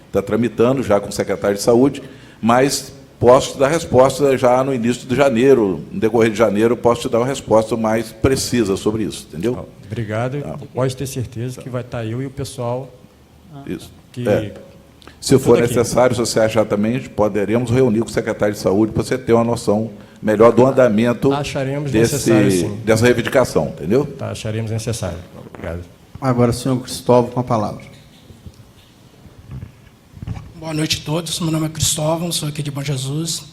está tramitando já com o secretário de Saúde, mas posso te dar resposta já no início de janeiro, no decorrer de janeiro, posso te dar uma resposta mais precisa sobre isso, entendeu? Obrigado. Pode ter certeza que vai estar eu e o pessoal Isso. que... Se for aqui. necessário, se você achar também, poderemos reunir com o secretário de Saúde para você ter uma noção melhor do andamento dessa reivindicação, entendeu? Tá, acharemos necessário. Obrigado. Agora, o senhor Cristóvão, com a palavra. Boa noite a todos. Meu nome é Cristóvão, sou aqui de Bom Jesus.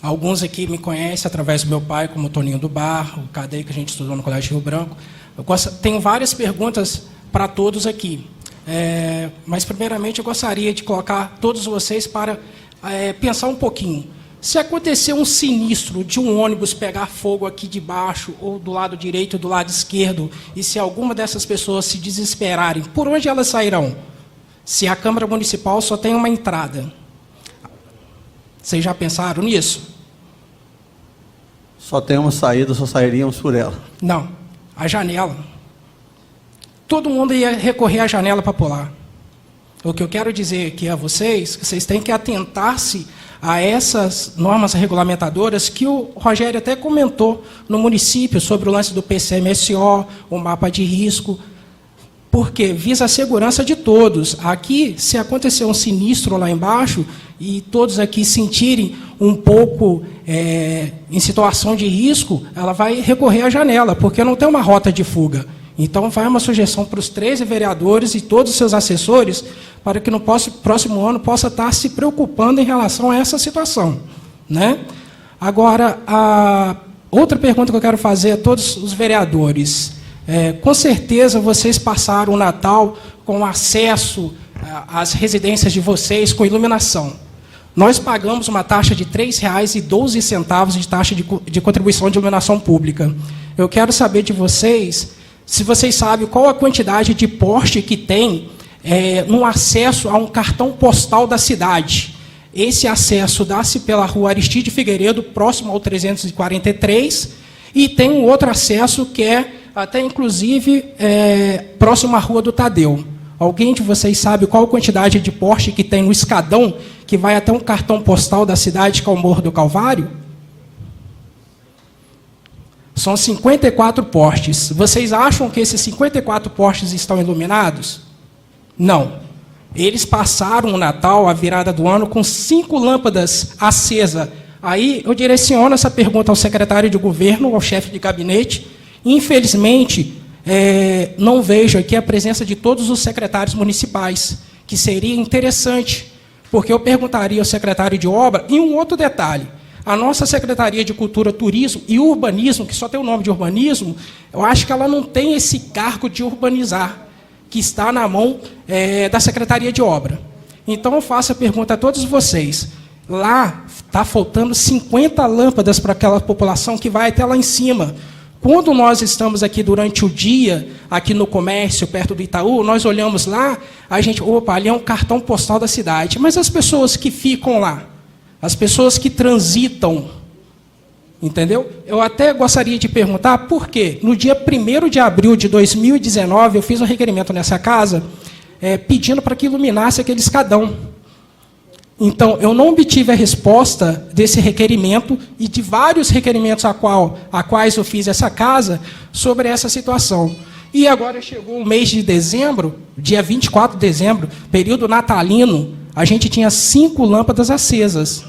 Alguns aqui me conhecem através do meu pai, como o Toninho do Bar, o Cadê, que a gente estudou no Colégio Rio Branco. Tenho várias perguntas para todos aqui. Mas, primeiramente, eu gostaria de colocar todos vocês para pensar um pouquinho. Se acontecer um sinistro de um ônibus pegar fogo aqui de baixo, ou do lado direito ou do lado esquerdo, e se alguma dessas pessoas se desesperarem, por onde elas sairão? Se a Câmara Municipal só tem uma entrada. Vocês já pensaram nisso? Só tem uma saída, só sairíamos por ela. Não, a janela. Todo mundo ia recorrer à janela para pular. O que eu quero dizer aqui a vocês, que vocês têm que atentar-se a essas normas regulamentadoras que o Rogério até comentou no município sobre o lance do PCMSO, o mapa de risco, porque visa a segurança de todos. Aqui, se acontecer um sinistro lá embaixo e todos aqui sentirem um pouco em situação de risco, ela vai recorrer à janela, porque não tem uma rota de fuga. Então, vai uma sugestão para os 13 vereadores e todos os seus assessores, para que no próximo ano possa estar se preocupando em relação a essa situação, né? Agora, a outra pergunta que eu quero fazer a todos os vereadores. Com certeza, vocês passaram o Natal com acesso às residências de vocês com iluminação. Nós pagamos uma taxa de R$ 3,12 de taxa de contribuição de iluminação pública. Eu quero saber de vocês... se vocês sabem qual a quantidade de poste que tem no acesso a um cartão postal da cidade. Esse acesso dá-se pela rua Aristide Figueiredo, próximo ao 343, e tem um outro acesso que é até, inclusive, próximo à rua do Tadeu. Alguém de vocês sabe qual a quantidade de poste que tem no escadão, que vai até um cartão postal da cidade, que é o Morro do Calvário? São 54 postes. Vocês acham que esses 54 postes estão iluminados? Não. Eles passaram o Natal, a virada do ano, com 5 lâmpadas acesas. Aí eu direciono essa pergunta ao secretário de governo, ao chefe de gabinete. Infelizmente, não vejo aqui a presença de todos os secretários municipais, que seria interessante, porque eu perguntaria ao secretário de obra, e um outro detalhe. A nossa Secretaria de Cultura, Turismo e Urbanismo, que só tem o nome de urbanismo, eu acho que ela não tem esse cargo de urbanizar, que está na mão da Secretaria de Obra. Então, eu faço a pergunta a todos vocês. Lá está faltando 50 lâmpadas para aquela população que vai até lá em cima. Quando nós estamos aqui durante o dia, aqui no comércio, perto do Itaú, nós olhamos lá, a gente, opa, ali é um cartão postal da cidade. Mas as pessoas que ficam lá, as pessoas que transitam, entendeu? Eu até gostaria de perguntar por quê. No dia 1º de abril de 2019, eu fiz um requerimento nessa casa, pedindo para que iluminasse aquele escadão. Então, eu não obtive a resposta desse requerimento e de vários requerimentos a quais eu fiz essa casa sobre essa situação. E agora chegou o mês de dezembro, dia 24 de dezembro, período natalino, a gente tinha 5 lâmpadas acesas.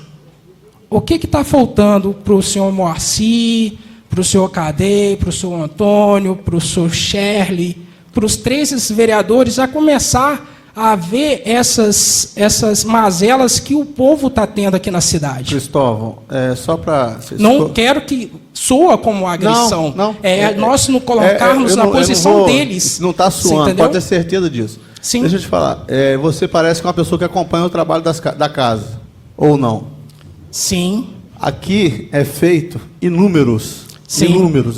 O que está faltando para o senhor Moacir, para o senhor Cadê, para o senhor Antônio, para o senhor Shirley, para os 13 vereadores, a começar a ver essas mazelas que o povo está tendo aqui na cidade? Cristóvão, só para... Não quero que soa como agressão. Não. Nós nos colocarmos na posição deles. Não está suando, pode ter certeza disso. Sim. Deixa eu te falar, você parece que é uma pessoa que acompanha o trabalho da casa, ou não? Sim. Aqui é feito inúmeros,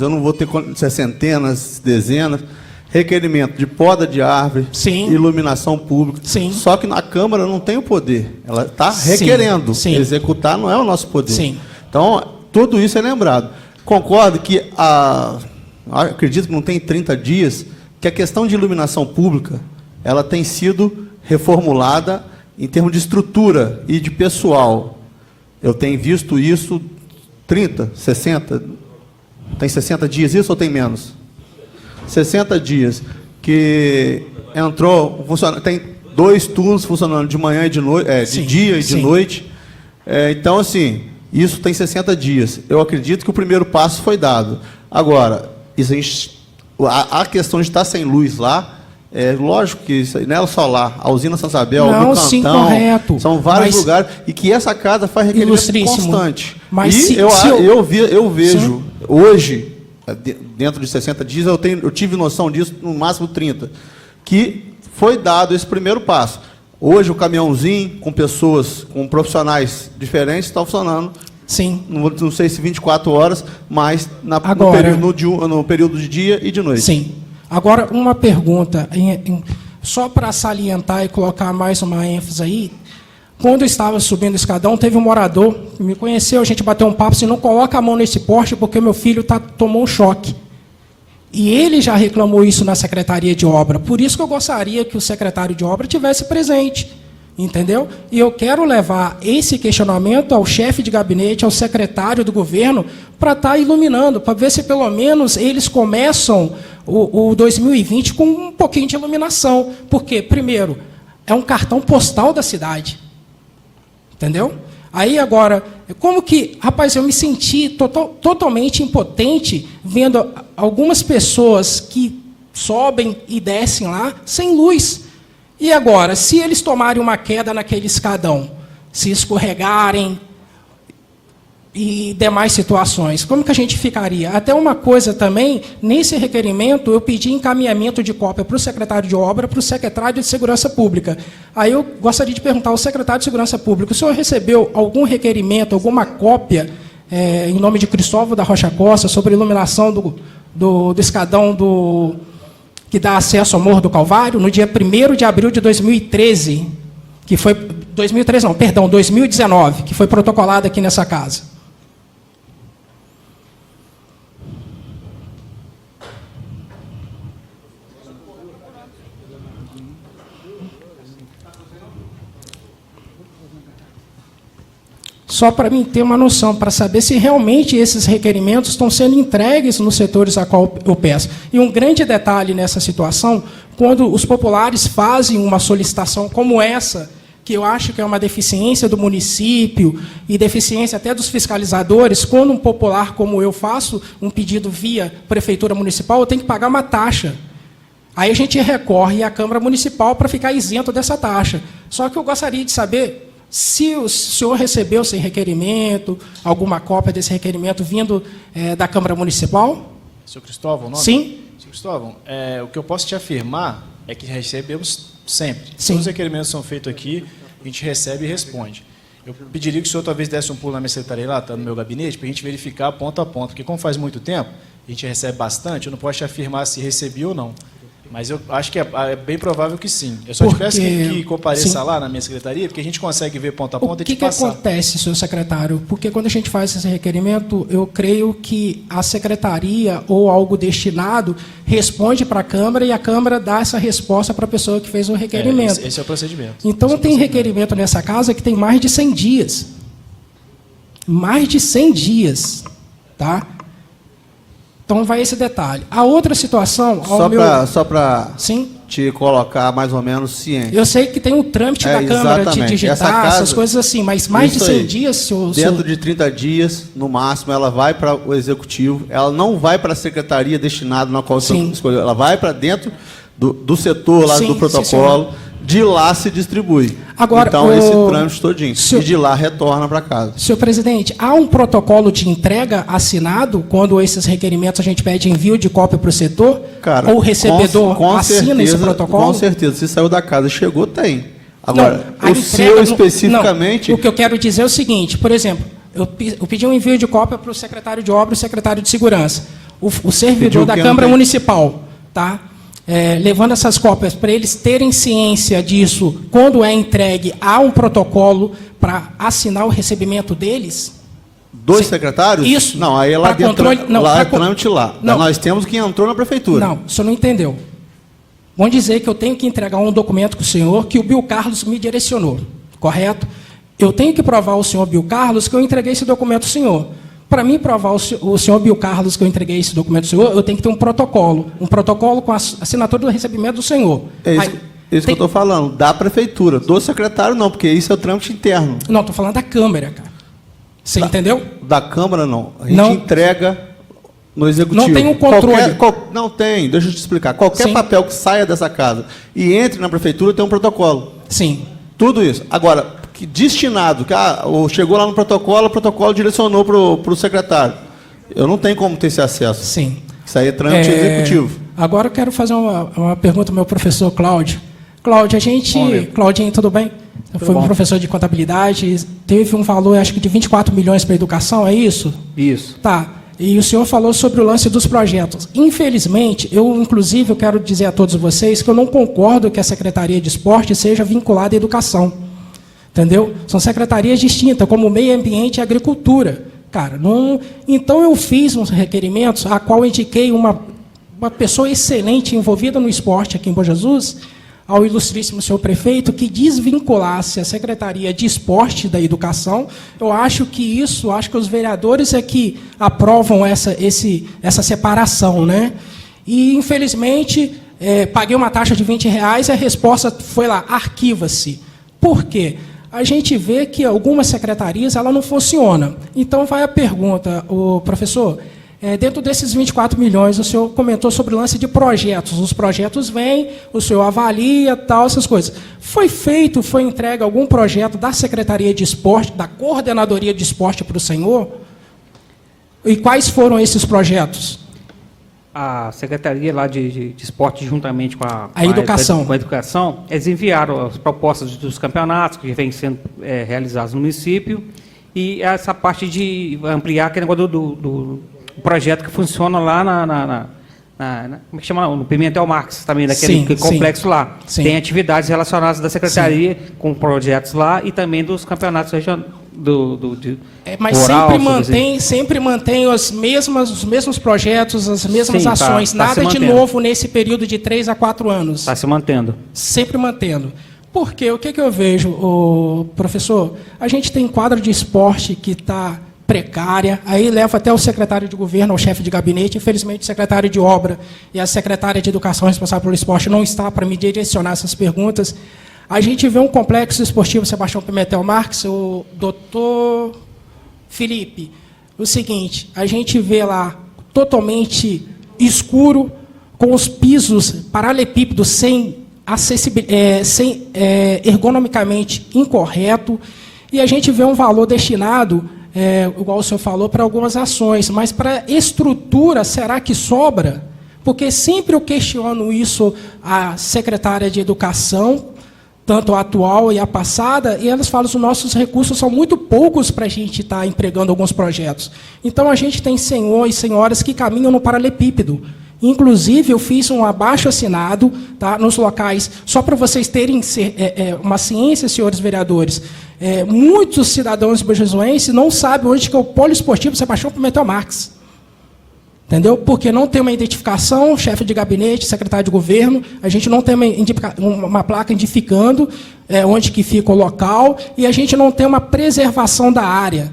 eu não vou ter centenas, dezenas, requerimento de poda de árvore, iluminação pública, só que na Câmara não tem o poder, ela está requerendo, executar não é o nosso poder. Então, tudo isso é lembrado. Concordo que, acredito que não tem 30 dias, que a questão de iluminação pública ela tem sido reformulada em termos de estrutura e de pessoal. Eu tenho visto isso 30, 60, tem 60 dias isso ou tem menos? 60 dias que entrou, tem 2 turnos funcionando de manhã e de noite, de dia e de noite. Então, assim, isso tem 60 dias. Eu acredito que o primeiro passo foi dado. Agora, a questão de estar sem luz lá, lógico que isso não é só lá, a usina Santa Isabel, não, o Cantão, sim, correto. São vários lugares, e que essa casa faz requerimento constante. Mas e eu vejo, hoje, dentro de 60 dias, eu tive noção disso, no máximo 30, que foi dado esse primeiro passo. Hoje, o caminhãozinho, com pessoas, com profissionais diferentes, está funcionando. Sim. Não sei se 24 horas, mas no período de dia e de noite. Sim. Agora, uma pergunta, só para salientar e colocar mais uma ênfase aí. Quando eu estava subindo o escadão, teve um morador que me conheceu, a gente bateu um papo, assim, não coloca a mão nesse poste porque meu filho tomou um choque. E ele já reclamou isso na Secretaria de Obra. Por isso que eu gostaria que o secretário de Obra tivesse presente. Entendeu? E eu quero levar esse questionamento ao chefe de gabinete, ao secretário do governo, para estar iluminando, para ver se pelo menos eles começam o 2020 com um pouquinho de iluminação. Porque, primeiro, é um cartão postal da cidade. Entendeu? Aí agora, como que, rapaz, eu me senti totalmente impotente vendo algumas pessoas que sobem e descem lá sem luz. E agora, se eles tomarem uma queda naquele escadão, se escorregarem e demais situações, como que a gente ficaria? Até uma coisa também, nesse requerimento, eu pedi encaminhamento de cópia para o secretário de obra, para o secretário de Segurança Pública. Aí eu gostaria de perguntar ao secretário de Segurança Pública, o senhor recebeu algum requerimento, alguma cópia, em nome de Cristóvão da Rocha Costa, sobre a iluminação do escadão que dá acesso ao Morro do Calvário, no dia 1º de abril de 2013, que foi... 2019, que foi protocolado aqui nessa casa. Só para mim ter uma noção, para saber se realmente esses requerimentos estão sendo entregues nos setores a qual eu peço. E um grande detalhe nessa situação, quando os populares fazem uma solicitação como essa, que eu acho que é uma deficiência do município e deficiência até dos fiscalizadores, quando um popular como eu faço um pedido via Prefeitura Municipal, eu tenho que pagar uma taxa. Aí a gente recorre à Câmara Municipal para ficar isento dessa taxa. Só que eu gostaria de saber se o senhor recebeu esse requerimento, alguma cópia desse requerimento vindo da Câmara Municipal? Senhor Cristóvão, nome? Sim. Senhor Cristóvão, o que eu posso te afirmar é que recebemos sempre. Sim. Todos os requerimentos são feitos aqui, a gente recebe e responde. Eu pediria que o senhor talvez desse um pulo na minha secretaria lá, tá no meu gabinete, para a gente verificar ponto a ponto, porque como faz muito tempo, a gente recebe bastante, eu não posso te afirmar se recebi ou não. Mas eu acho que é bem provável que sim. Eu só te peço que compareça sim. Lá na minha secretaria, porque a gente consegue ver ponto a ponto e te passar. O que acontece, senhor secretário? Porque quando a gente faz esse requerimento, eu creio que a secretaria ou algo destinado responde para a Câmara e a Câmara dá essa resposta para a pessoa que fez o requerimento. Esse é o procedimento. Então, tem requerimento nessa casa que tem mais de 100 dias. Mais de 100 dias. Tá? Então, vai esse detalhe. A outra situação... Só para te colocar mais ou menos ciente. Eu sei que tem um trâmite da Câmara de digitar, essas coisas assim, mas mais de 100 dias... Dentro de 30 dias, no máximo, ela vai para o Executivo, ela não vai para a Secretaria destinada na qual você escolheu, ela vai para dentro do setor lá do protocolo, de lá se distribui. Agora, então, esse trâmite todinho. E de lá retorna para casa. Senhor presidente, há um protocolo de entrega assinado quando esses requerimentos a gente pede envio de cópia para o setor? Cara, ou o recebedor assina esse protocolo? Com certeza. Se saiu da casa e chegou, tem. Agora, não, o seu especificamente... Não, o que eu quero dizer é o seguinte, por exemplo, eu pedi um envio de cópia para o secretário de Obra e o secretário de Segurança. O servidor da Câmara Municipal, tá? Levando essas cópias para eles terem ciência disso, quando é entregue, há um protocolo para assinar o recebimento deles? Dos secretários? Isso. Não, aí é lá dentro, lá é trâmite lá. Não. Nós temos quem entrou na Prefeitura. Não, o senhor não entendeu. Vamos dizer que eu tenho que entregar um documento para o senhor que o Bill Carlos me direcionou, correto? Eu tenho que provar ao senhor Bill Carlos que eu entreguei esse documento ao senhor. Para mim provar o senhor Bill Carlos que eu entreguei esse documento ao senhor, eu tenho que ter um protocolo com a assinatura do recebimento do senhor. É isso que eu estou falando, da prefeitura. Do secretário não, porque isso é o trâmite interno. Não, estou falando da Câmara, cara. Você entendeu? Da Câmara não. A gente entrega no Executivo. Não tem um controle. Não tem, deixa eu te explicar. Qualquer papel que saia dessa casa e entre na prefeitura tem um protocolo. Sim. Tudo isso. Agora, que destinado, que chegou lá no protocolo, o protocolo direcionou para o secretário. Eu não tenho como ter esse acesso. Sim. Isso aí é trâmite executivo. Agora eu quero fazer uma pergunta ao meu professor Cláudio. Cláudio, Claudinho, tudo bem? Foi um professor de contabilidade, teve um valor, acho que de 24 milhões para a educação, é isso? Isso. Tá. E o senhor falou sobre o lance dos projetos. Infelizmente, inclusive, eu quero dizer a todos vocês que eu não concordo que a Secretaria de Esporte seja vinculada à educação. Entendeu? São secretarias distintas, como meio ambiente e agricultura. Cara, não... Então, eu fiz uns requerimentos, a qual eu indiquei uma pessoa excelente envolvida no esporte aqui em Bom Jesus, ao ilustríssimo senhor prefeito, que desvinculasse a Secretaria de Esporte da Educação. Eu acho que os vereadores é que aprovam essa separação, né? E, infelizmente, paguei uma taxa de R$20 e a resposta foi lá, arquiva-se. Por quê? A gente vê que algumas secretarias ela não funcionam. Então, vai a pergunta, professor, dentro desses 24 milhões, o senhor comentou sobre o lance de projetos. Os projetos vêm, o senhor avalia, tal, essas coisas. Foi entregue algum projeto da Secretaria de Esporte, da Coordenadoria de Esporte para o senhor? E quais foram esses projetos? A Secretaria lá de Esporte, juntamente com a educação. Com a educação, eles enviaram as propostas dos campeonatos que vêm sendo realizados no município e essa parte de ampliar aquele negócio do projeto que funciona lá como é que chama? No Pimentel Marques, também, daquele complexo lá. Sim. Tem atividades relacionadas da Secretaria com projetos lá e também dos campeonatos regionais. Mas rural, sempre mantém os mesmos projetos, as mesmas ações, nada de novo nesse período de 3 a 4 anos. Está se mantendo. Sempre mantendo. Porque o que eu vejo, professor? A gente tem quadro de esporte que está precária, aí leva até o secretário de governo, o chefe de gabinete, infelizmente o secretário de obra e a secretária de educação responsável pelo esporte não está para me direcionar essas perguntas. A gente vê um complexo esportivo Sebastião Pimentel Marques, o doutor Felipe, o seguinte, a gente vê lá totalmente escuro, com os pisos paralelepípedos sem ergonomicamente incorreto, e a gente vê um valor destinado, igual o senhor falou, para algumas ações, mas para estrutura, será que sobra? Porque sempre eu questiono isso à secretária de Educação, tanto a atual e a passada, e elas falam que os nossos recursos são muito poucos para a gente estar empregando alguns projetos. Então, a gente tem senhores e senhoras que caminham no paralelepípedo. Inclusive, eu fiz um abaixo-assinado, tá, nos locais, só para vocês terem uma ciência, senhores vereadores. Muitos cidadãos bojesuenses não sabem onde que é o polo esportivo Sebastião Pimentel Marques. Entendeu? Porque não tem uma identificação, chefe de gabinete, secretário de governo, a gente não tem uma placa identificando onde que fica o local, e a gente não tem uma preservação da área.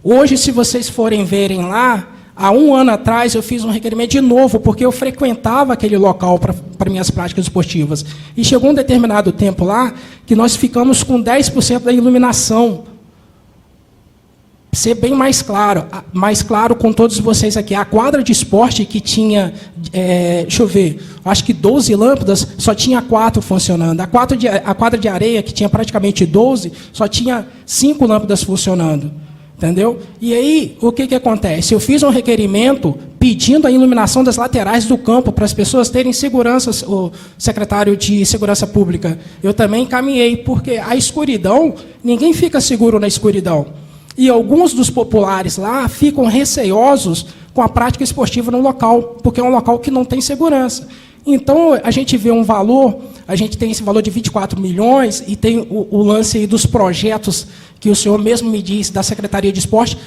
Hoje, se vocês forem verem lá, há 1 ano atrás eu fiz um requerimento de novo, porque eu frequentava aquele local para minhas práticas esportivas. E chegou um determinado tempo lá que nós ficamos com 10% da iluminação. Ser bem mais claro com todos vocês aqui. A quadra de esporte que tinha, deixa eu ver, acho que 12 lâmpadas, só tinha 4 funcionando. A quadra de areia, que tinha praticamente 12, só tinha 5 lâmpadas funcionando. Entendeu? E aí, o que acontece? Eu fiz um requerimento pedindo a iluminação das laterais do campo para as pessoas terem segurança, o secretário de Segurança Pública. Eu também encaminhei, porque a escuridão, ninguém fica seguro na escuridão. E alguns dos populares lá ficam receosos com a prática esportiva no local, porque é um local que não tem segurança. Então, a gente vê um valor, a gente tem esse valor de 24 milhões, e tem o lance aí dos projetos que o senhor mesmo me disse, da Secretaria de Esporte,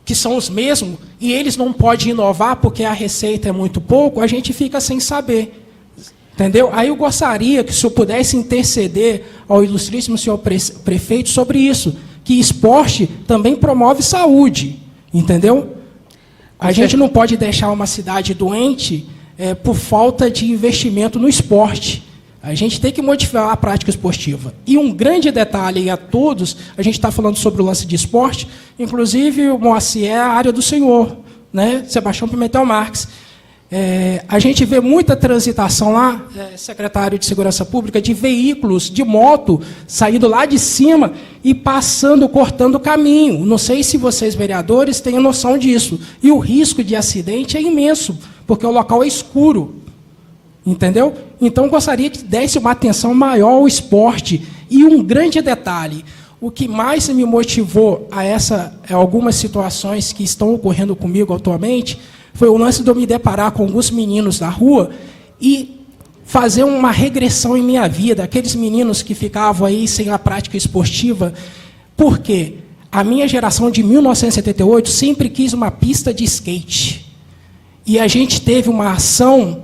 que são os mesmos, e eles não podem inovar porque a receita é muito pouco, a gente fica sem saber. Entendeu? Aí eu gostaria que o senhor pudesse interceder ao ilustríssimo senhor prefeito sobre isso, que esporte também promove saúde, entendeu? A gente não pode deixar uma cidade doente por falta de investimento no esporte. A gente tem que modificar a prática esportiva. E um grande detalhe a todos, a gente está falando sobre o lance de esporte, inclusive o Moacir é a área do senhor, né? Sebastião Pimentel Marques. A gente vê muita transitação lá, secretário de Segurança Pública, de veículos, de moto, saindo lá de cima e passando, cortando o caminho. Não sei se vocês, vereadores, têm noção disso. E o risco de acidente é imenso, porque o local é escuro. Entendeu? Então, gostaria que desse uma atenção maior ao esporte. E um grande detalhe, o que mais me motivou a algumas situações que estão ocorrendo comigo atualmente foi o lance de eu me deparar com alguns meninos da rua e fazer uma regressão em minha vida, aqueles meninos que ficavam aí sem a prática esportiva. Por quê? A minha geração de 1978 sempre quis uma pista de skate. E a gente teve uma ação,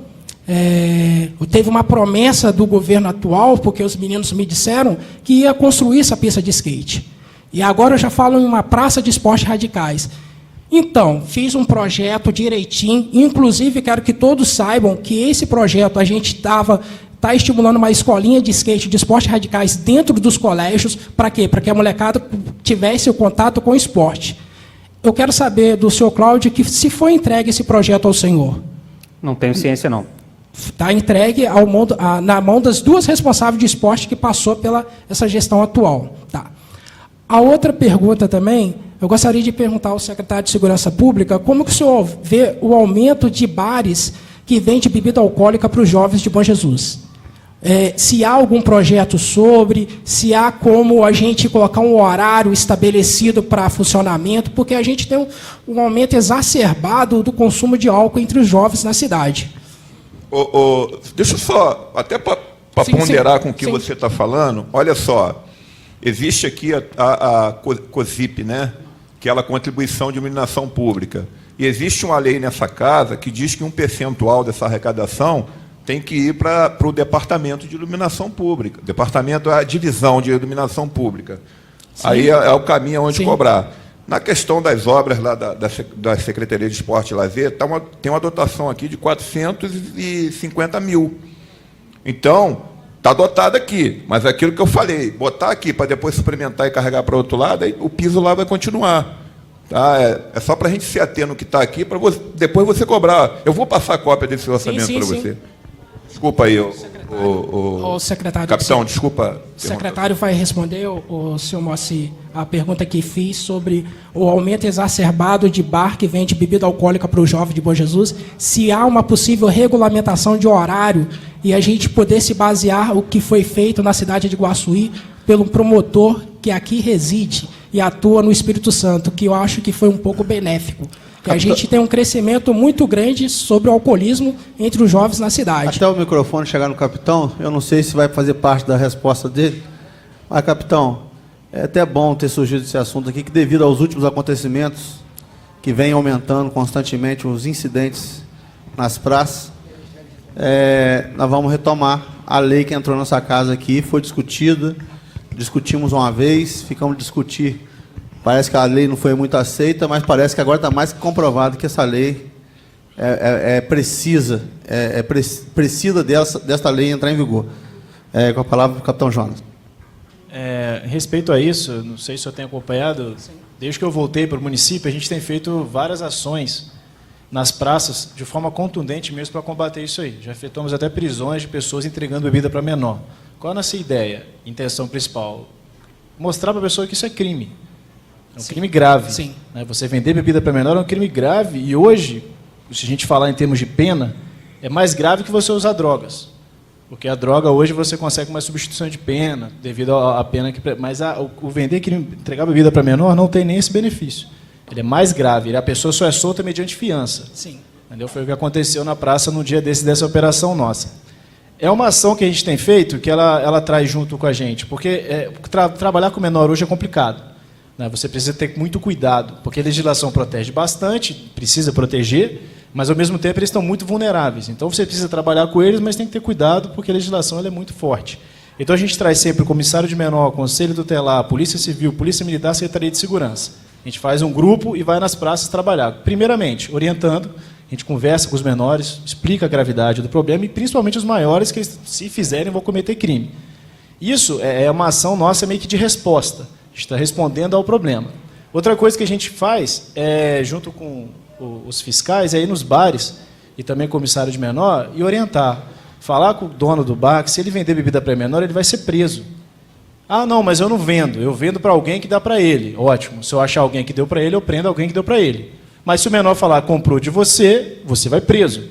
teve uma promessa do governo atual, porque os meninos me disseram que ia construir essa pista de skate. E agora eu já falo em uma praça de esportes radicais. Então, fiz um projeto direitinho, inclusive quero que todos saibam que esse projeto a gente está estimulando uma escolinha de skate, de esportes radicais dentro dos colégios. Para quê? Para que a molecada tivesse o contato com o esporte. Eu quero saber do senhor Cláudio que se foi entregue esse projeto ao senhor. Não tenho ciência, não. Está entregue na mão das duas responsáveis de esporte que passou pela essa gestão atual. Tá. A outra pergunta também, eu gostaria de perguntar ao secretário de Segurança Pública como que o senhor vê o aumento de bares que vendem bebida alcoólica para os jovens de Bom Jesus. Se há algum projeto sobre, se há como a gente colocar um horário estabelecido para funcionamento, porque a gente tem um aumento exacerbado do consumo de álcool entre os jovens na cidade. Deixa eu só, até para ponderar com o que você está falando, olha só, existe aqui a COSIP, né? Que é a Contribuição de Iluminação Pública. E existe uma lei nessa casa que diz que um percentual dessa arrecadação tem que ir para o Departamento de Iluminação Pública. Departamento é a divisão de Iluminação Pública. Sim. Aí é o caminho onde cobrar. Na questão das obras lá da Secretaria de Esporte e Lazer, tem uma dotação aqui de 450 mil. Então, está dotado aqui, mas é aquilo que eu falei, botar aqui para depois suplementar e carregar para o outro lado, aí o piso lá vai continuar. Tá? É só para a gente se ater no que está aqui, para depois você cobrar. Eu vou passar a cópia desse orçamento para você. Desculpa aí, o secretário. Capitão, desculpa. O secretário vai responder, o senhor Moacir, a pergunta que fiz sobre o aumento exacerbado de bar que vende bebida alcoólica para o jovem de Bom Jesus, se há uma possível regulamentação de horário e a gente poder se basear o que foi feito na cidade de Guaçuí pelo promotor que aqui reside e atua no Espírito Santo, que eu acho que foi um pouco benéfico. Que a gente tem um crescimento muito grande sobre o alcoolismo entre os jovens na cidade. Até o microfone chegar no capitão, eu não sei se vai fazer parte da resposta dele, mas, capitão, é até bom ter surgido esse assunto aqui, que devido aos últimos acontecimentos, que vem aumentando constantemente os incidentes nas praças, nós vamos retomar a lei que entrou na nossa casa aqui, foi discutida, discutimos uma vez, ficamos a discutir. Parece que a lei não foi muito aceita, mas parece que agora está mais que comprovado que essa lei precisa desta lei entrar em vigor. Com a palavra para o capitão Jonas. Respeito a isso, não sei se o senhor tem acompanhado, desde que eu voltei para o município, a gente tem feito várias ações nas praças de forma contundente mesmo para combater isso aí. Já efetuamos até prisões de pessoas entregando bebida para menor. Qual a nossa ideia, intenção principal? Mostrar para a pessoa que isso é crime. É um crime grave. Sim. Você vender bebida para menor é um crime grave e hoje, se a gente falar em termos de pena, é mais grave que você usar drogas. Porque a droga hoje você consegue uma substituição de pena, devido à pena que... Mas o vender, entregar bebida para menor não tem nem esse benefício. Ele é mais grave, a pessoa só é solta mediante fiança. Sim. Entendeu? Foi o que aconteceu na praça no dia dessa operação nossa. É uma ação que a gente tem feito que ela traz junto com a gente, porque trabalhar com menor hoje é complicado. Você precisa ter muito cuidado, porque a legislação protege bastante, precisa proteger, Mas, ao mesmo tempo, eles estão muito vulneráveis. Então, você precisa trabalhar com eles, mas tem que ter cuidado, porque a legislação ela é muito forte. Então, a gente traz sempre o comissário de menor, o conselho tutelar, Polícia Civil, Polícia Militar, Secretaria de Segurança. A gente faz um grupo e vai nas praças trabalhar. Primeiramente, orientando, a gente conversa com os menores, explica a gravidade do problema, e principalmente os maiores, que, se fizerem, vão cometer crime. Isso é uma ação nossa meio que de resposta. A gente está respondendo ao problema. Outra coisa que a gente faz, junto com os fiscais, é ir nos bares, e também comissário de menor, e orientar. Falar com o dono do bar, que se ele vender bebida para menor, ele vai ser preso. Ah, não, mas eu não vendo. Eu vendo para alguém que dá para ele. Ótimo. Se eu achar alguém que deu para ele, eu prendo alguém que deu para ele. Mas se o menor falar, comprou de você, você vai preso.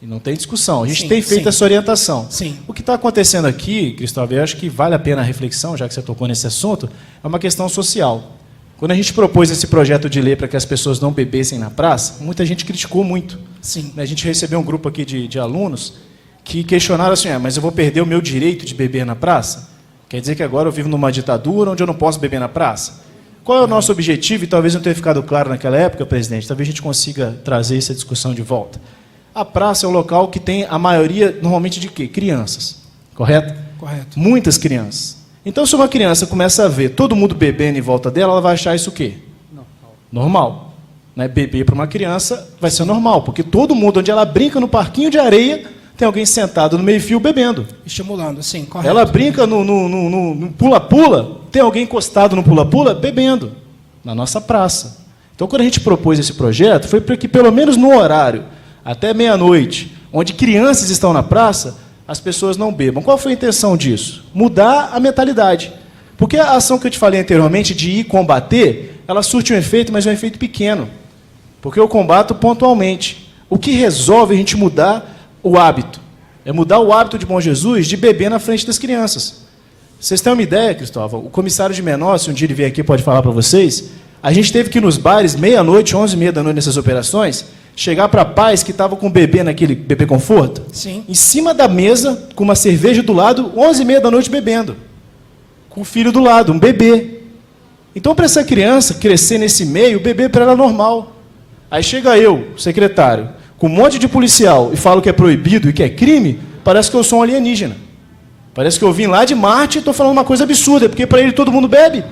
E não tem discussão. A gente tem feito essa orientação. Sim. O que está acontecendo aqui, Cristóvão, eu acho que vale a pena a reflexão, já que você tocou nesse assunto, é uma questão social. Quando a gente propôs esse projeto de lei para que as pessoas não bebessem na praça, muita gente criticou muito. Sim. A gente recebeu um grupo aqui de alunos que questionaram assim, mas eu vou perder o meu direito de beber na praça? Quer dizer que agora eu vivo numa ditadura onde eu não posso beber na praça? Qual é o nosso objetivo? E talvez não tenha ficado claro naquela época, presidente, talvez a gente consiga trazer essa discussão de volta. A praça é um local que tem a maioria, normalmente, de quê? Crianças. Correto? Correto. Muitas crianças. Então, se uma criança começa a ver todo mundo bebendo em volta dela, ela vai achar isso o quê? Normal. Né? Beber para uma criança vai ser normal, porque todo mundo, onde ela brinca no parquinho de areia, tem alguém sentado no meio-fio bebendo. Estimulando, sim, correto. Ela brinca no pula-pula, tem alguém encostado no pula-pula bebendo na nossa praça. Então, quando a gente propôs esse projeto, foi para que, pelo menos no horário, até meia-noite, onde crianças estão na praça, as pessoas não bebam. Qual foi a intenção disso? Mudar a mentalidade. Porque a ação que eu te falei anteriormente, de ir combater, ela surte um efeito, mas é um efeito pequeno. Porque eu combato pontualmente. O que resolve a gente mudar o hábito? É mudar o hábito de Bom Jesus de beber na frente das crianças. Vocês têm uma ideia, Cristóvão? O comissário de menor, se um dia ele vier aqui, pode falar para vocês, a gente teve que ir nos bares, meia-noite, 11h30 da noite, nessas operações, chegar para pais que estavam com o bebê naquele bebê conforto, sim, em cima da mesa, com uma cerveja do lado, 11h30 da noite bebendo, com o filho do lado, um bebê. Então, para essa criança crescer nesse meio, beber para ela é normal. Aí chega eu, secretário, com um monte de policial, e falo que é proibido e que é crime, parece que eu sou um alienígena. Parece que eu vim lá de Marte e estou falando uma coisa absurda, porque para ele todo mundo bebe.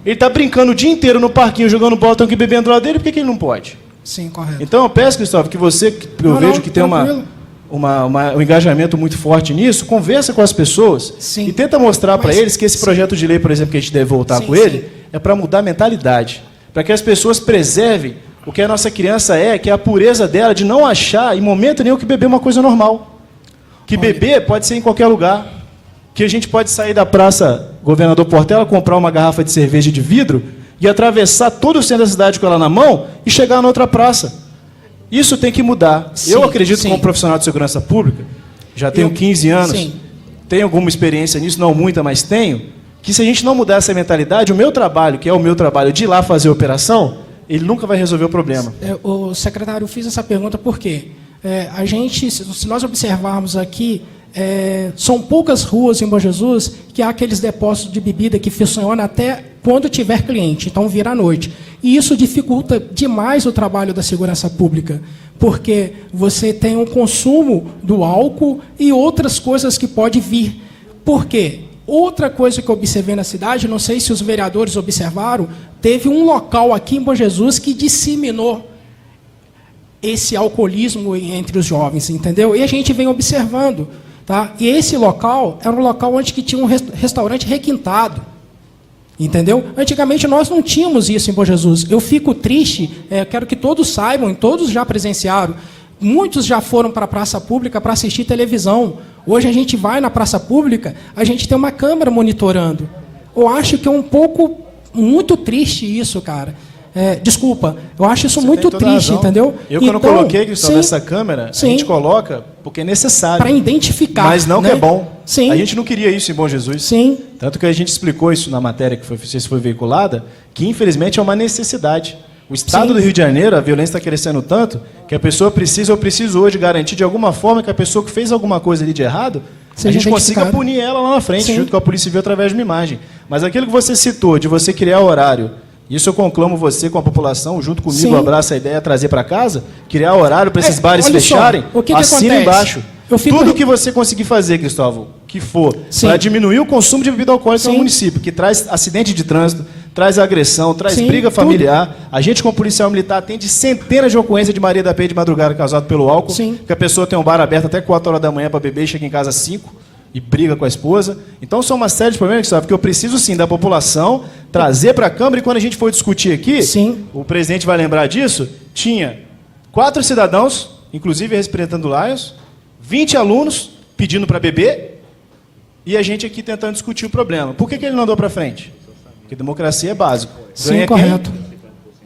Ele está brincando o dia inteiro no parquinho, jogando bola, estão aqui bebendo do lado dele, por que ele não pode? Sim, correto. Então, eu peço, Cristóvão, que você, eu vejo que tem um engajamento muito forte nisso, conversa com as pessoas, sim, e tenta mostrar para eles que esse projeto de lei, por exemplo, que a gente deve voltar com ele, é para mudar a mentalidade, para que as pessoas preservem o que a nossa criança que é a pureza dela, de não achar, em momento nenhum, que beber é uma coisa normal. Que beber pode ser em qualquer lugar. Que a gente pode sair da praça Governador Portela, comprar uma garrafa de cerveja de vidro e atravessar todo o centro da cidade com ela na mão e chegar na outra praça. Isso tem que mudar. Sim, eu acredito, como profissional de segurança pública, já tenho 15 anos, tenho alguma experiência nisso, não muita, mas tenho, que se a gente não mudar essa mentalidade, o meu trabalho, que é o meu trabalho de ir lá fazer a operação, ele nunca vai resolver o problema. O secretário, eu fiz essa pergunta porque a gente, se nós observarmos aqui, são poucas ruas em Bom Jesus que há aqueles depósitos de bebida que funcionam até quando tiver cliente, então vira à noite. E isso dificulta demais o trabalho da segurança pública, porque você tem um consumo do álcool e outras coisas que pode vir. Por quê? Outra coisa que eu observei na cidade, não sei se os vereadores observaram, teve um local aqui em Bom Jesus que disseminou esse alcoolismo entre os jovens, entendeu? E a gente vem observando, tá? E esse local era um local onde que tinha um restaurante requintado, entendeu? Antigamente nós não tínhamos isso em Bom Jesus. Eu fico triste, quero que todos saibam, e todos já presenciaram, muitos já foram para a praça pública para assistir televisão. Hoje a gente vai na praça pública, a gente tem uma câmera monitorando. Eu acho que é muito triste isso, cara. Desculpa, eu acho isso muito triste, entendeu? Eu, quando coloquei, Cristóvão, essa câmera, a gente coloca porque é necessário. Para identificar. Mas não, né? Que é bom. Sim. A gente não queria isso em Bom Jesus. Sim. Tanto que a gente explicou isso na matéria que foi veiculada, que infelizmente é uma necessidade. O estado do Rio de Janeiro, a violência está crescendo tanto, que a pessoa eu preciso hoje garantir de alguma forma que a pessoa que fez alguma coisa ali de errado, a gente consiga punir ela lá na frente, junto com a Polícia Civil, através de uma imagem. Mas aquilo que você citou, de você criar horário, Isso eu conclamo você com a população, junto comigo, Sim. abraça a ideia, trazer para casa, criar horário para esses bares olha só, fecharem, o que assina acontece? embaixo. Eu fico- Tudo que você conseguir fazer, Cristóvão, que for, Sim. para diminuir o consumo de bebida alcoólica no Sim. município, que traz acidente de trânsito, traz agressão, traz Sim, briga tudo. familiar. A gente, como policial militar, atende centenas de ocorrências de Maria da Penha de madrugada causado pelo álcool, Sim. que a pessoa tem um bar aberto até 4 horas da manhã para beber e chega em casa às 5 e briga com a esposa. Então, são uma série de problemas, Cristóvão, que eu preciso, sim, da população trazer para a Câmara, e quando a gente for discutir aqui, Sim. o presidente vai lembrar disso, tinha 4 cidadãos, inclusive representando o Lions, 20 alunos pedindo para beber, e a gente aqui tentando discutir o problema. Por que ele não andou para frente? Porque democracia é básico. Sim, Ganha correto. quem?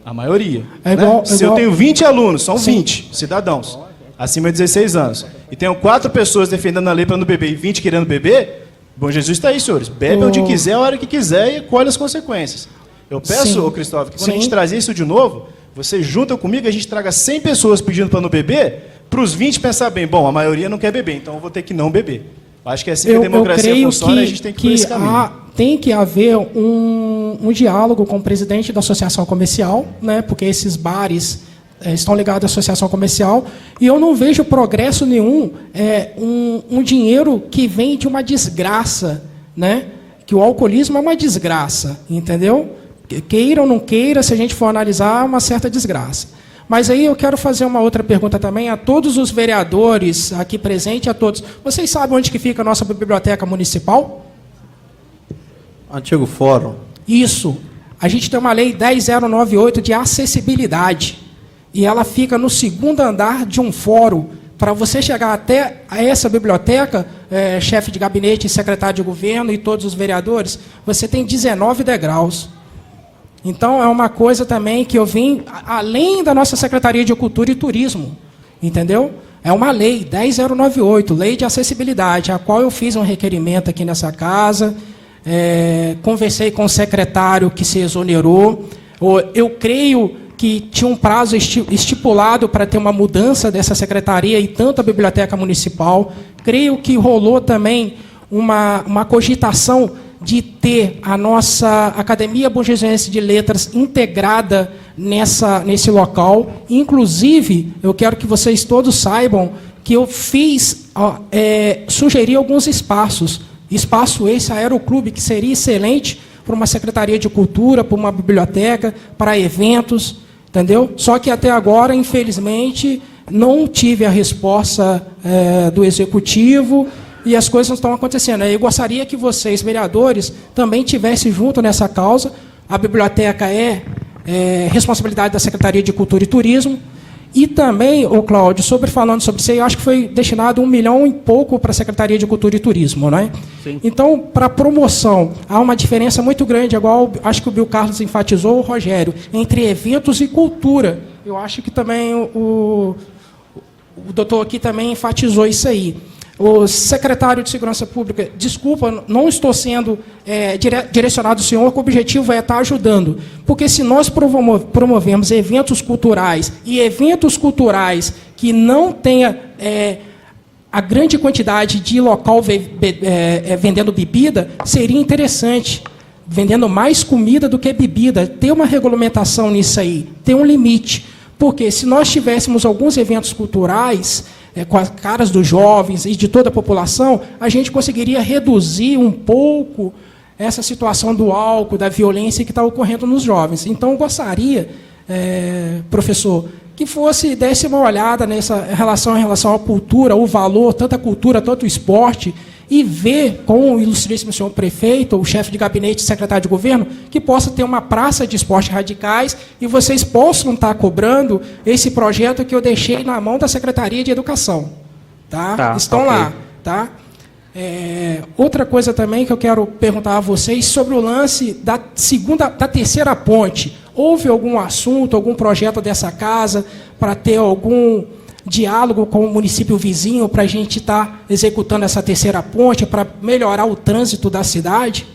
A maioria. É né? igual- é Se eu igual- tenho 20 alunos, são Sim. 20 cidadãos, acima de 16 anos, e tenho 4 pessoas defendendo a lei para não beber e 20 querendo beber, bom Jesus está aí, senhores. Bebe onde quiser, a hora que quiser e colhe as consequências. Eu peço, Sim. ô Cristóvão, que quando a Sim. gente trazer isso de novo, você junta comigo, a gente traga 100 pessoas pedindo para não beber, para os 20 pensar bem, bom, a maioria não quer beber, então eu vou ter que não beber. Acho que é assim que a democracia creio funciona, e a gente tem que ir por esse caminho. tem que haver um diálogo com o presidente da associação comercial, né, porque esses bares estão ligados à associação comercial, e eu não vejo progresso nenhum, um dinheiro que vem de uma desgraça, né, que o alcoolismo é uma desgraça, entendeu? Queira ou não queira, se a gente for analisar, é uma certa desgraça. Mas aí eu quero fazer uma outra pergunta também a todos os vereadores aqui presentes, a todos. Vocês sabem onde que fica a nossa biblioteca municipal? Antigo fórum. Isso. A gente tem uma lei 10098 de acessibilidade. E ela fica no segundo andar de um fórum. Para você chegar até a essa biblioteca, chefe de gabinete, secretário de governo e todos os vereadores, você tem 19 degraus. Então, é uma coisa também que eu vim, além da nossa Secretaria de Cultura e Turismo, entendeu? É uma lei, 10098, Lei de Acessibilidade, a qual eu fiz um requerimento aqui nessa casa, conversei com o secretário que se exonerou, eu creio que tinha um prazo estipulado para ter uma mudança dessa secretaria e tanto a Biblioteca Municipal, creio que rolou também uma cogitação de ter a nossa Academia Burgesiense de Letras integrada nesse local. Inclusive, eu quero que vocês todos saibam que eu sugeri alguns espaços. Espaço esse, Aeroclube, que seria excelente para uma Secretaria de Cultura, para uma biblioteca, para eventos, entendeu? Só que até agora, infelizmente, não tive a resposta do Executivo, e as coisas não estão acontecendo. Eu gostaria que vocês, vereadores, também tivessem junto nessa causa. A biblioteca é responsabilidade da Secretaria de Cultura e Turismo. E também, ô Cláudio, falando sobre isso, eu acho que foi destinado 1 milhão e pouco para a Secretaria de Cultura e Turismo, né? Sim. Então, para promoção, há uma diferença muito grande, igual acho que o Bill Carlos enfatizou, o Rogério, entre eventos e cultura. Eu acho que também o doutor aqui também enfatizou isso aí. O secretário de Segurança Pública, desculpa, não estou sendo direcionado ao senhor, que o objetivo é estar ajudando. Porque se nós promovemos eventos culturais, e eventos culturais que não tenha a grande quantidade de local vendendo bebida, seria interessante, vendendo mais comida do que bebida, ter uma regulamentação nisso aí, ter um limite. Porque se nós tivéssemos alguns eventos culturais com as caras dos jovens e de toda a população, a gente conseguiria reduzir um pouco essa situação do álcool, da violência que está ocorrendo nos jovens. Então, eu gostaria, professor, que desse uma olhada nessa relação à cultura, o valor, tanto a cultura, tanto o esporte, e ver com o ilustríssimo senhor prefeito, o chefe de gabinete e secretário de governo, que possa ter uma praça de esportes radicais e vocês possam estar cobrando esse projeto que eu deixei na mão da Secretaria de Educação. Tá? Estão okay. Lá. Tá? Outra coisa também que eu quero perguntar a vocês sobre o lance da terceira ponte. Houve algum assunto, algum projeto dessa casa para ter algum diálogo com o município vizinho para a gente estar executando essa terceira ponte para melhorar o trânsito da cidade?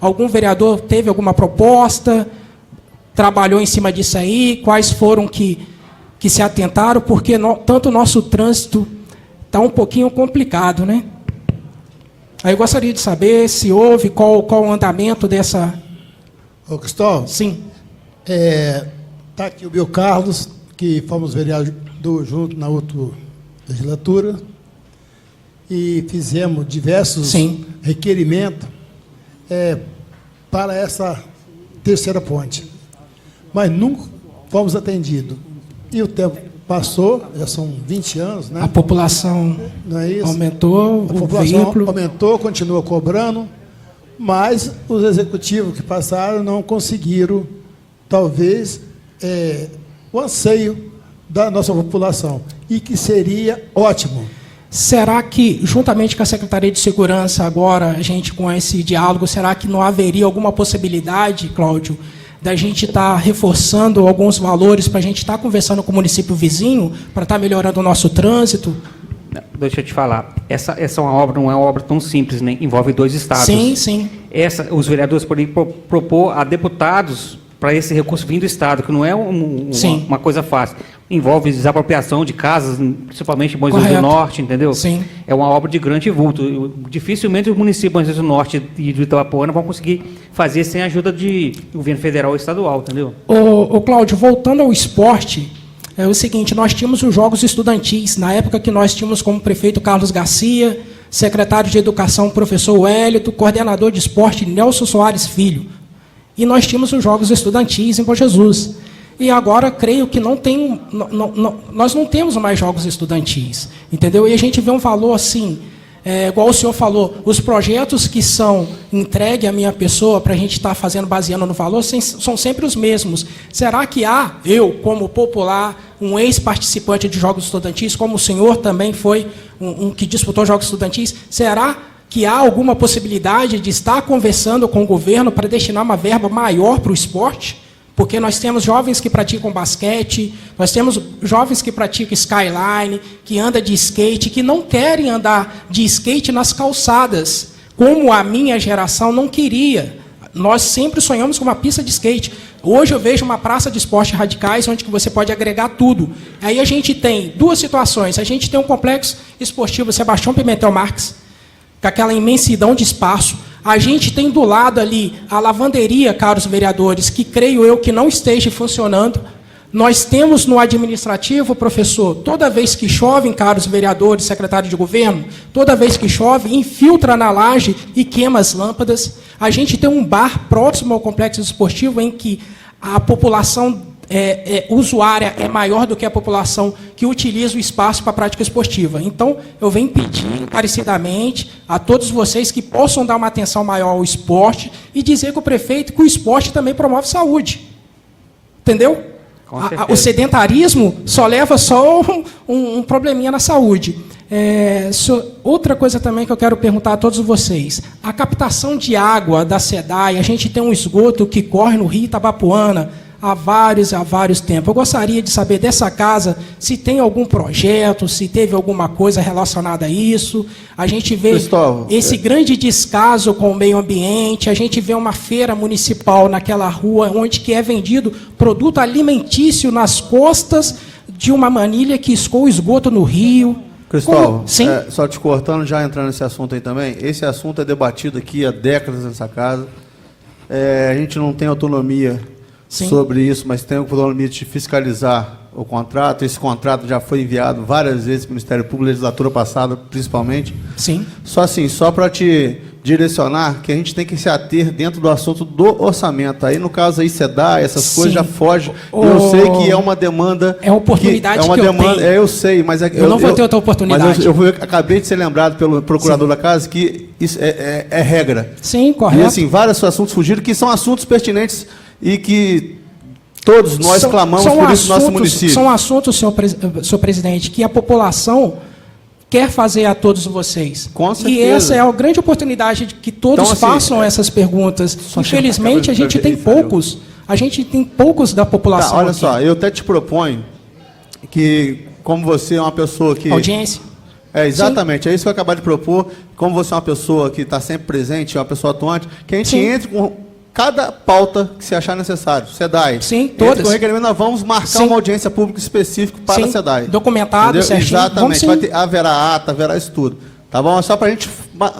Algum vereador teve alguma proposta? Trabalhou em cima disso aí? Quais foram que se atentaram? Porque tanto o nosso trânsito está um pouquinho complicado, né? Aí eu gostaria de saber se houve, qual o andamento dessa... Ô, Cristóvão? Sim. Está aqui o Bill Carlos, que fomos vereador junto na outra legislatura, e fizemos diversos requerimentos para essa terceira ponte. Mas nunca fomos atendidos. E o tempo passou, já são 20 anos, né? A população não é isso? aumentou, a população veículo aumentou, continua cobrando, mas os executivos que passaram não conseguiram, talvez, o anseio da nossa população, e que seria ótimo. Será que, juntamente com a Secretaria de Segurança, agora, a gente com esse diálogo, será que não haveria alguma possibilidade, Cláudio, da gente estar reforçando alguns valores para a gente estar conversando com o município vizinho, para estar melhorando o nosso trânsito? Deixa eu te falar, essa é uma obra, não é uma obra tão simples, né? Envolve 2 estados. Sim, sim. Os vereadores podem propor a deputados para esse recurso vir do Estado, que não é uma coisa fácil. Envolve desapropriação de casas, principalmente em Bom Jesus do Norte, entendeu? Sim. É uma obra de grande vulto. Dificilmente os municípios de Bom Jesus do Norte e do Itapuã vão conseguir fazer sem a ajuda de governo federal ou estadual, entendeu? Ô Cláudio, voltando ao esporte, é o seguinte, nós tínhamos os Jogos Estudantis, na época que nós tínhamos como prefeito Carlos Garcia, secretário de Educação, professor Wellington, coordenador de esporte Nelson Soares Filho. E nós tínhamos os Jogos Estudantis em Bom Jesus. E agora, creio que nós não temos mais Jogos Estudantis, entendeu? E a gente vê um valor assim, igual o senhor falou, os projetos que são entregues à minha pessoa para a gente estar fazendo, baseando no valor, são sempre os mesmos. Será que eu, como popular, um ex-participante de Jogos Estudantis, como o senhor também foi um que disputou Jogos Estudantis, será que há alguma possibilidade de estar conversando com o governo para destinar uma verba maior para o esporte? Porque nós temos jovens que praticam basquete, nós temos jovens que praticam skyline, que andam de skate, que não querem andar de skate nas calçadas, como a minha geração não queria. Nós sempre sonhamos com uma pista de skate. Hoje eu vejo uma praça de esportes radicais, onde você pode agregar tudo. Aí a gente tem 2 situações. A gente tem um complexo esportivo Sebastião Pimentel Marques, com aquela imensidão de espaço. A gente tem do lado ali a lavanderia, caros vereadores, que creio eu que não esteja funcionando. Nós temos no administrativo, professor, toda vez que chove, caros vereadores, secretário de governo, toda vez que chove, infiltra na laje e queima as lâmpadas. A gente tem um bar próximo ao complexo esportivo em que a população usuária é maior do que a população que utiliza o espaço para a prática esportiva. Então, eu venho pedir encarecidamente a todos vocês que possam dar uma atenção maior ao esporte e dizer que o prefeito, que o esporte também promove saúde. Entendeu? O sedentarismo só leva um probleminha na saúde. Outra coisa também que eu quero perguntar a todos vocês. A captação de água da SEDAI, a gente tem um esgoto que corre no Rio Itabapoana há vários tempos. Eu gostaria de saber dessa casa se tem algum projeto, se teve alguma coisa relacionada a isso. A gente vê esse grande descaso com o meio ambiente, a gente vê uma feira municipal naquela rua onde que é vendido produto alimentício nas costas de uma manilha que escoa o esgoto no rio. Cristóvão, só te cortando, já entrando nesse assunto aí também, esse assunto é debatido aqui há décadas nessa casa. A gente não tem autonomia sobre isso, mas tem a autonomia de fiscalizar o contrato. Esse contrato já foi enviado várias vezes para o Ministério Público, legislatura passada, principalmente. Sim. Só para te direcionar, que a gente tem que se ater dentro do assunto do orçamento. Aí, no caso, aí, SEDAI, essas coisas já fogem. Eu sei que é uma demanda... É uma oportunidade que eu tenho. Eu sei, mas... Eu não vou ter outra oportunidade. Mas eu acabei de ser lembrado pelo procurador da casa que isso é regra. Sim, correto. E, assim, vários assuntos fugiram, que são assuntos pertinentes e que todos nós clamamos por isso no nosso município. São assuntos, senhor presidente, que a população quer fazer a todos vocês. Com certeza. E essa é a grande oportunidade de que todos façam essas perguntas. Infelizmente, a gente tem poucos. A gente tem poucos da população. Olha só, eu até te proponho que, como você é uma pessoa que... Audiência. Exatamente, é isso que eu acabei de propor. Como você é uma pessoa que está sempre presente, é uma pessoa atuante, que a gente entre com cada pauta que se achar necessário. SEDAI. Sim, todas. Com o requerimento, nós vamos marcar uma audiência pública específica para a SEDAI. Documentado, certinho. Exatamente. Haverá ata, haverá isso tudo. Tá bom? É só para a gente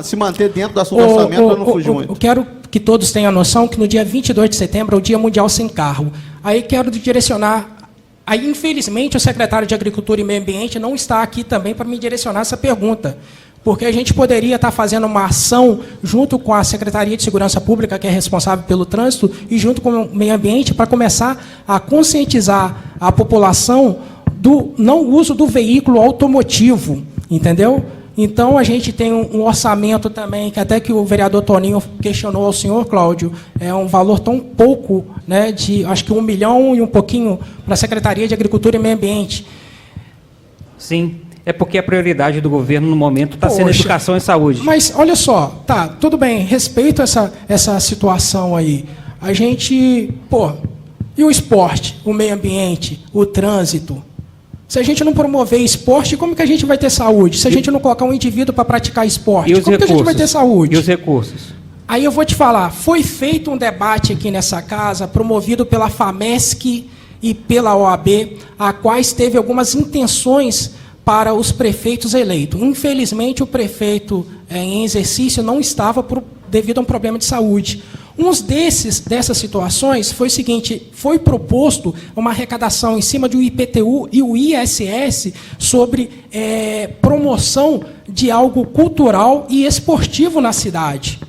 se manter dentro do assunto do orçamento para não fugir muito. Eu quero que todos tenham noção que no dia 22 de setembro é o Dia Mundial Sem Carro. Aí quero direcionar... Aí, infelizmente, o secretário de Agricultura e Meio Ambiente não está aqui também para me direcionar essa pergunta, porque a gente poderia estar fazendo uma ação junto com a Secretaria de Segurança Pública, que é responsável pelo trânsito, e junto com o meio ambiente, para começar a conscientizar a população do não uso do veículo automotivo, entendeu? Então, a gente tem um orçamento também, que até que o vereador Toninho questionou ao senhor, Cláudio, é um valor tão pouco, né, de acho que 1 milhão e um pouquinho para a Secretaria de Agricultura e Meio Ambiente. Sim, é porque a prioridade do governo no momento está sendo educação e saúde. Mas, olha só, tá, tudo bem, respeito essa situação aí. A gente, e o esporte, o meio ambiente, o trânsito? Se a gente não promover esporte, como que a gente vai ter saúde? Se a gente não colocar um indivíduo para praticar esporte, como que a gente vai ter saúde? E os recursos? Aí eu vou te falar, foi feito um debate aqui nessa casa, promovido pela FAMESC e pela OAB, a quais teve algumas intenções para os prefeitos eleitos. Infelizmente, o prefeito em exercício não estava devido a um problema de saúde. Dessas situações foi o seguinte, foi proposto uma arrecadação em cima do IPTU e o ISS sobre promoção de algo cultural e esportivo na cidade.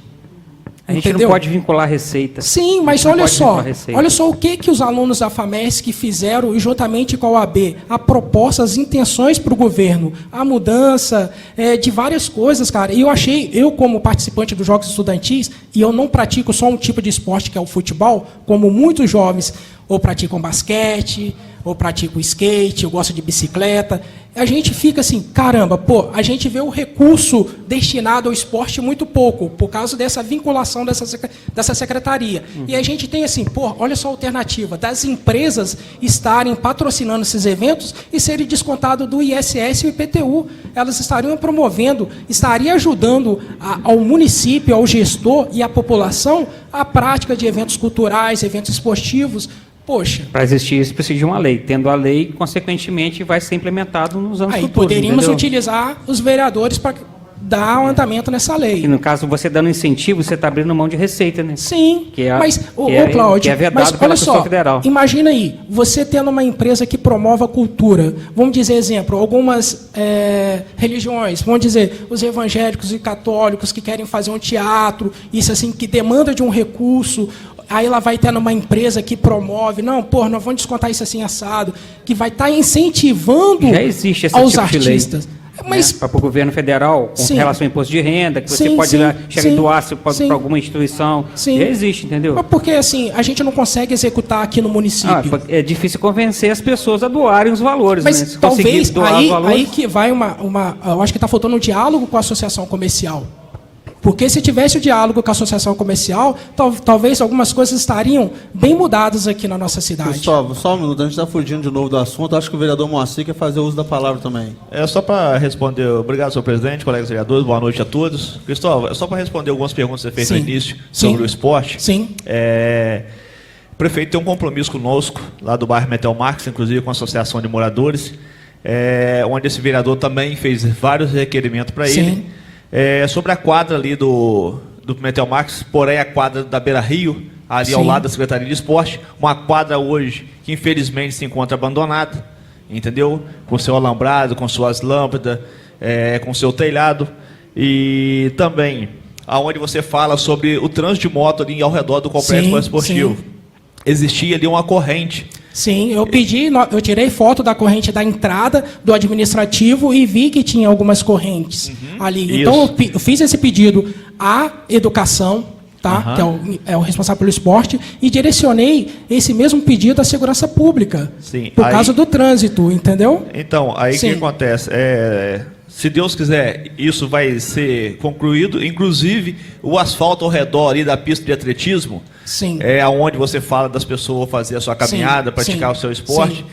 A gente não pode vincular receita. Sim, mas olha só o que os alunos da FAMESC fizeram, e juntamente com a OAB, a proposta, as intenções para o governo, a mudança de várias coisas, cara. E eu como participante dos Jogos Estudantis, e eu não pratico só um tipo de esporte que é o futebol, como muitos jovens ou praticam basquete, ou praticam skate, eu gosto de bicicleta. A gente fica assim, caramba, a gente vê o recurso destinado ao esporte muito pouco, por causa dessa vinculação dessa secretaria. E a gente tem assim, olha só a alternativa, das empresas estarem patrocinando esses eventos e serem descontados do ISS e o IPTU. Elas estariam promovendo, estariam ajudando ao município, ao gestor e à população a prática de eventos culturais, eventos esportivos. Para existir isso, precisa de uma lei. Tendo a lei, consequentemente, vai ser implementado nos anos futuros. Poderíamos utilizar os vereadores para dar um andamento nessa lei. E, no caso, você dando incentivo, você está abrindo mão de receita, né? Sim, Cláudio, que é vedado pela Constituição Federal. Imagina aí, você tendo uma empresa que promove a cultura, vamos dizer, exemplo, algumas religiões, vamos dizer, os evangélicos e católicos que querem fazer um teatro, isso assim, que demanda de um recurso. Aí ela vai ter numa empresa que promove, nós vamos descontar isso assim assado, que vai estar incentivando já existe esse aos tipo artistas. Mas para o governo federal, com relação ao imposto de renda, que você pode chegar e doar para alguma instituição. Já existe, entendeu? Mas porque assim, a gente não consegue executar aqui no município. É difícil convencer as pessoas a doarem os valores. Mas né? Se talvez doar os valores... aí que vai eu acho que está faltando um diálogo com a associação comercial. Porque se tivesse o diálogo com a associação comercial, talvez algumas coisas estariam bem mudadas aqui na nossa cidade. Cristóvão, só um minuto, a gente está fugindo de novo do assunto. Acho que o vereador Moacir quer fazer uso da palavra também. Só para responder, obrigado, senhor presidente, colegas vereadores, boa noite a todos. Cristóvão, só para responder algumas perguntas que você fez no início sobre o esporte. Sim. O prefeito tem um compromisso conosco, lá do bairro Metel Marques, inclusive com a Associação de Moradores, onde esse vereador também fez vários requerimentos para ele. Sobre a quadra ali do Metel Marques, porém a quadra da Beira Rio, ali ao lado da Secretaria de Esporte, uma quadra hoje que infelizmente se encontra abandonada, entendeu? Com seu alambrado, com suas lâmpadas, com seu telhado, e também aonde você fala sobre o trânsito de moto ali ao redor do complexo esportivo. Existia ali uma corrente. Sim, eu tirei foto da corrente da entrada do administrativo e vi que tinha algumas correntes ali. Então, eu fiz esse pedido à educação, tá? Que é o responsável pelo esporte, e direcionei esse mesmo pedido à segurança pública, por causa do trânsito, entendeu? Então, aí o que acontece? Se Deus quiser, isso vai ser concluído, inclusive o asfalto ao redor ali da pista de atletismo, aonde você fala das pessoas fazer a sua caminhada, praticar o seu esporte,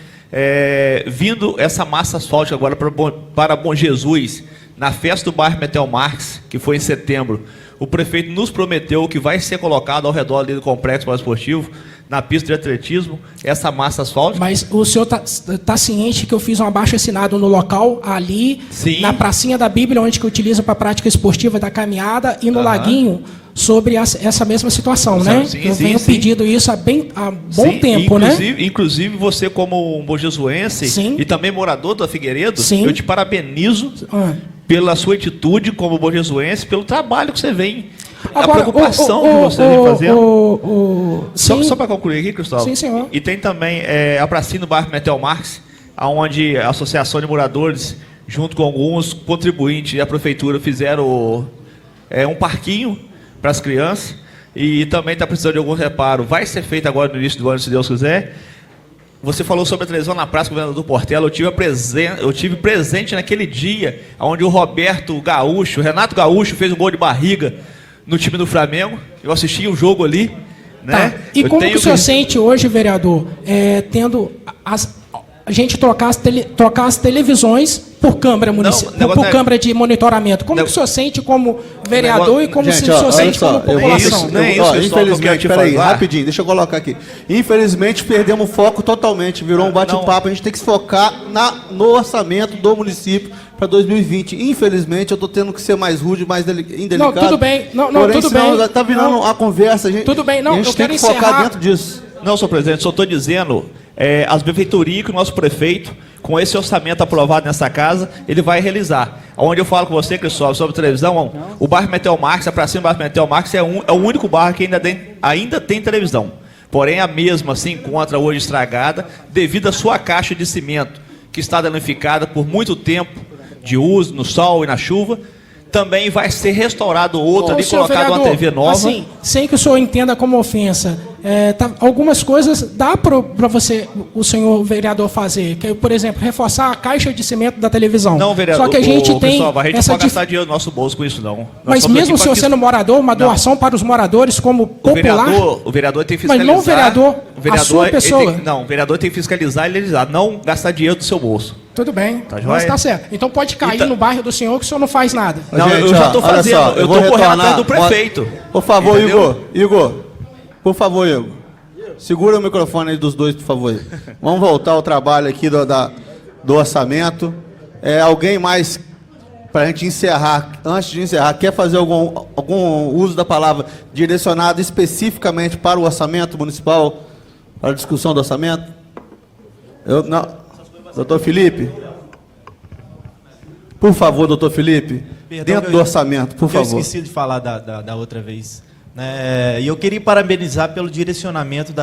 vindo essa massa asfáltica agora para Bom Jesus, na festa do bairro Metel Marques, que foi em setembro, o prefeito nos prometeu que vai ser colocado ao redor ali do complexo esportivo na pista de atletismo, essa massa asfáltica. Mas o senhor tá ciente que eu fiz um abaixo-assinado no local, ali, Sim. na pracinha da Bíblia, onde que eu utilizo para a prática esportiva da caminhada, e no laguinho, sobre essa mesma situação, né? Sim, eu sim, venho sim. pedindo isso há bom Sim, tempo, inclusive, você como um bojesuense Sim. e também morador do Figueiredo, Sim. eu te parabenizo pela sua atitude como bojesuense, pelo trabalho que você vem, a preocupação que você vem fazendo. Só para concluir aqui, Cristóvão. Sim, senhor. E tem também a pracinha no bairro Metel Marx, onde a Associação de Moradores, junto com alguns contribuintes e a prefeitura, fizeram um parquinho para as crianças, e também está precisando de algum reparo. Vai ser feito agora no início do ano, se Deus quiser. Você falou sobre a televisão na praça, governador Portela. Eu tive presente naquele dia onde o Renato Gaúcho fez um gol de barriga no time do Flamengo. Eu assisti o jogo ali. Né? Tá. E como que o senhor sente hoje, vereador, tendo a gente trocar as televisões por câmera municipal, por câmera de monitoramento? Como que o senhor sente como vereador e como o senhor sente como população? Infelizmente, peraí, rapidinho, deixa eu colocar aqui. Infelizmente, perdemos o foco totalmente, virou um bate-papo. A gente tem que se focar no orçamento do município para 2020. Infelizmente, eu estou tendo que ser mais rude, mais indelicado. Não, tudo bem. Tudo bem. Está virando a conversa. Tudo bem, não, a gente eu tem quero que focar encerrar dentro disso. Não, senhor presidente, só estou dizendo, as benfeitorias que o nosso prefeito, com esse orçamento aprovado nessa casa, ele vai realizar. Onde eu falo com você, Cristóvão, sobre televisão, o bairro Metel Marx, a pracinha do bairro Metel Marx, é o único bairro que ainda tem televisão. Porém, a mesma se encontra hoje estragada devido à sua caixa de cimento, que está danificada por muito tempo de uso, no sol e na chuva. Também vai ser restaurado outra ali, colocado uma TV nova. Assim, sem que o senhor entenda como ofensa, algumas coisas dá para você, o senhor vereador, fazer. Que, por exemplo, reforçar a caixa de cimento da televisão. Não, vereador. Só que a gente tem Cristóvão, a gente não pode gastar dinheiro do nosso bolso com isso, não. Mas mesmo o senhor sendo morador, uma doação para os moradores como popular... O vereador tem que fiscalizar... Mas não o vereador, a sua pessoa. O vereador tem que fiscalizar e legislar, não gastar dinheiro do seu bolso. Tudo bem, tá, mas tá certo. Então pode cair no bairro do senhor que o senhor não faz nada. Não, gente, eu já estou fazendo, eu estou correndo atrás do prefeito. Por favor, Igor. Por favor, Igor. Segura o microfone aí dos dois, por favor. Vamos voltar ao trabalho aqui do orçamento. Alguém mais, para a gente encerrar, antes de encerrar, quer fazer algum uso da palavra direcionado especificamente para o orçamento municipal, para a discussão do orçamento? Não. Doutor Felipe? Por favor, doutor Felipe, dentro do orçamento, por favor. Eu esqueci de falar da outra vez. E eu queria parabenizar pelo direcionamento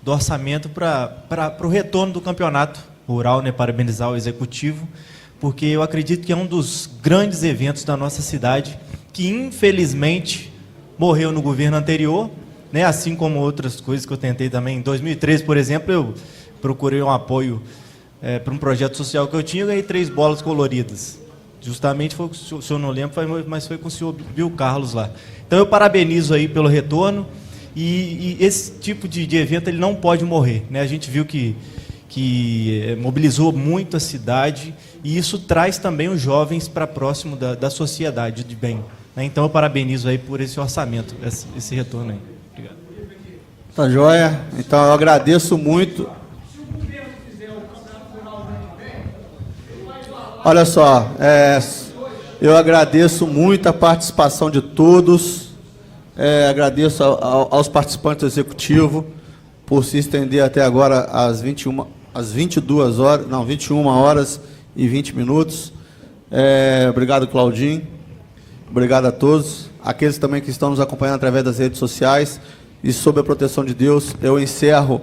do orçamento para o retorno do campeonato rural, né? Parabenizar o executivo, porque eu acredito que é um dos grandes eventos da nossa cidade, que infelizmente morreu no governo anterior, né? Assim como outras coisas que eu tentei também. Em 2013, por exemplo, eu procurei um apoio para um projeto social que eu tinha, e ganhei 3 bolas coloridas. Justamente foi, o senhor não lembra, mas foi com o senhor Bill Carlos lá. Então eu parabenizo aí pelo retorno, e esse tipo de evento ele não pode morrer, né? A gente viu que mobilizou muito a cidade, e isso traz também os jovens para próximo da sociedade de bem, né? Então eu parabenizo aí por esse orçamento, esse retorno aí. Obrigado. Tá joia? Então eu agradeço muito. Olha só, eu agradeço muito a participação de todos, agradeço aos participantes do Executivo por se estender até agora às 21 horas e 20 minutos. Obrigado, Claudinho. Obrigado a todos. Aqueles também que estão nos acompanhando através das redes sociais. E sob a proteção de Deus, eu encerro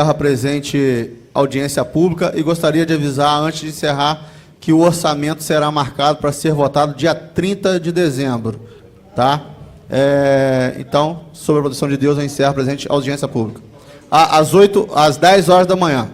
a presente audiência pública, e gostaria de avisar, antes de encerrar, que o orçamento será marcado para ser votado dia 30 de dezembro. Tá? Então, sob a proteção de Deus, eu encerro a presente audiência pública. Às 10 horas da manhã.